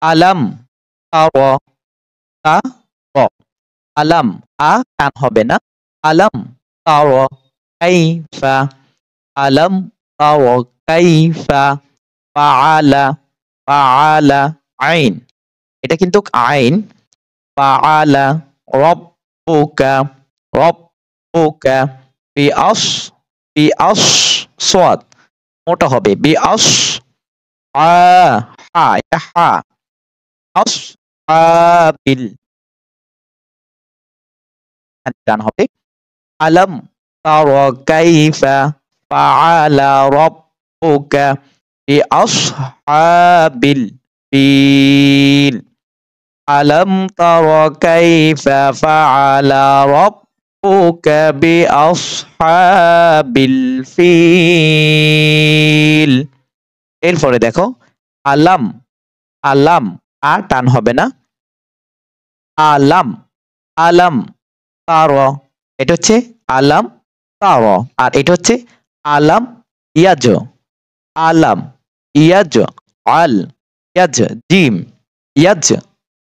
আলাম তারা তারা আলাম টান হবে না আলাম তারা কাইফা আলাম তারা কাইফা ফাআলা ফাআলা আইন এটা কিন্তু আইন ফাআলা রব্বুকা রব্বুকা বিআস বিআস সাদ মোটা হবে বিআস হা এটা হা আসহাবিল ডান হবে আলাম তারা কাইফা ফাআলা রাব্বুকা বিআসহাবিল ফিল আলাম তারা কাইফা ফাআলা রাব্বুকা বিআসহাবিল ফিল এরপরে দেখো আলাম আলাম টান হবে না আলাম আলাম তারা এটা হচ্ছে আলাম তারা আর এটা হচ্ছে আলাম ইয়াজ আলাম ইয়াজ আল ইয়াজ জিম ইয়াজ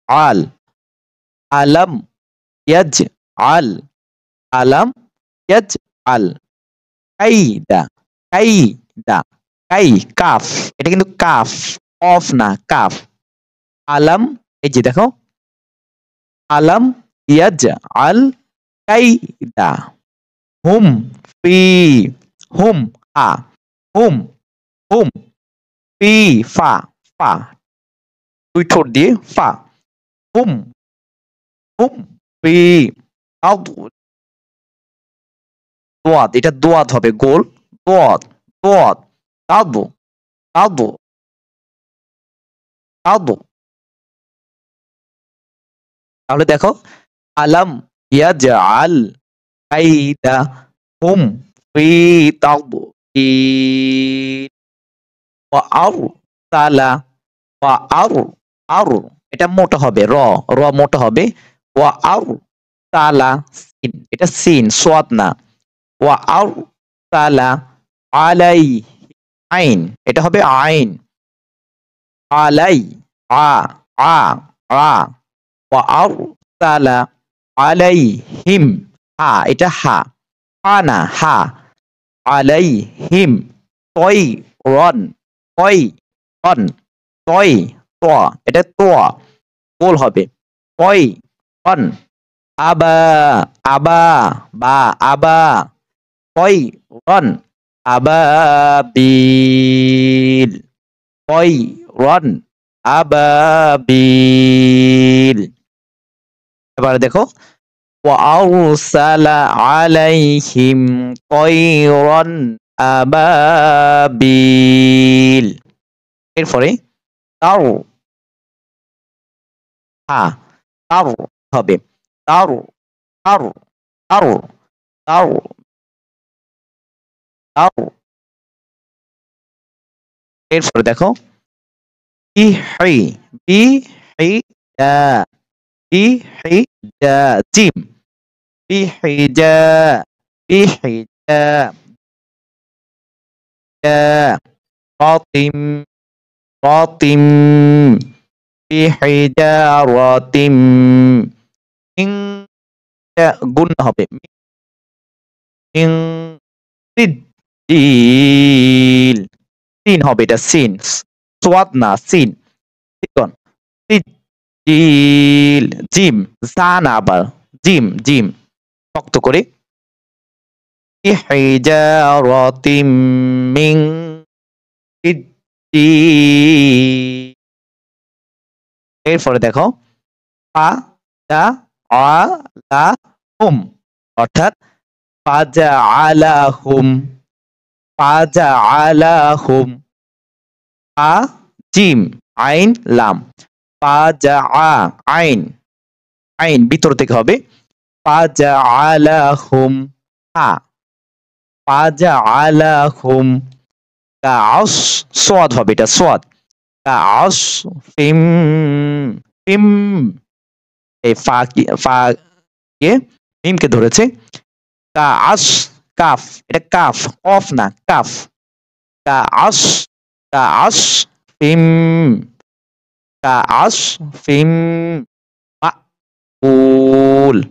আল আলাম ইয়াজ আল আলাম ইয়াজ আল কাইদা কাইদা কাই কাফ এটা কিন্তু কাফ অফ না কাফ আলাম এই যে দেখো আলাম ইয়াজ আল কাইদা হুম ফি হুম আ হুম হুম ফি ফা ফা দুই ঠোঁট দিয়ে ফা হুম হুম ফি দোয়াত এটা দোয়াত হবে গোল দোয়াত দোয়াত তাদু তাদু তাদু তাহলে দেখো আলাম ইয়াজআল কাইদা হুম ফি তাদলিল ওয়া আরসালা ওয়া আর এটা মোটা হবে র মোটা হবে ওয়া আরসালা সিন এটা সিন সাদ না ওয়া আরসালা আলাইহি আইন এটা হবে আইন আলাই আ আ আ ওয়া আরসালা আলাইহিম এটা হা না হা আলাইহিম তয়রন তয়রন তয় ত এটা তোয়া গোল হবে তয়রন আবা আবা বা আবা তয়রন আবাবিল তয়রন আবাবিল এবারে দেখো وأرسل عليهم طيرا أبابيل এরপরে তার তার হবে তার তার তার তার তার এরপরে দেখো বিহি বিহিজা বিহিজা জিম বিহিজা বিহিজা রাতিম রাতিম বিহিজারাতিম মিন গুণ হবে মিন সিজিল সিন হবে এটা সিন সোয়াদ না সিন সিকন সিজিল জিম জা না আবার জিম জিম শক্ত করে বিহিজারাতিম মিন সিজিল এরপরে দেখো পা দা আলাহুম অর্থাৎ ফাজআলাহুম ফাজআলাহুম ফা জিম আইন লাম ফাজআ আইন আইন ভিতর থেকে হবে ফাজআলাহুম ফাজআলাহুম কাআস সাদ হবে এটা সাদ কাআস ফিম ফিম এই ফা কে মিমকে ধরেছে কাআস কাফ এটা কাফ অফ না কাফ কাআস কাআস ফিম كعصف مأكول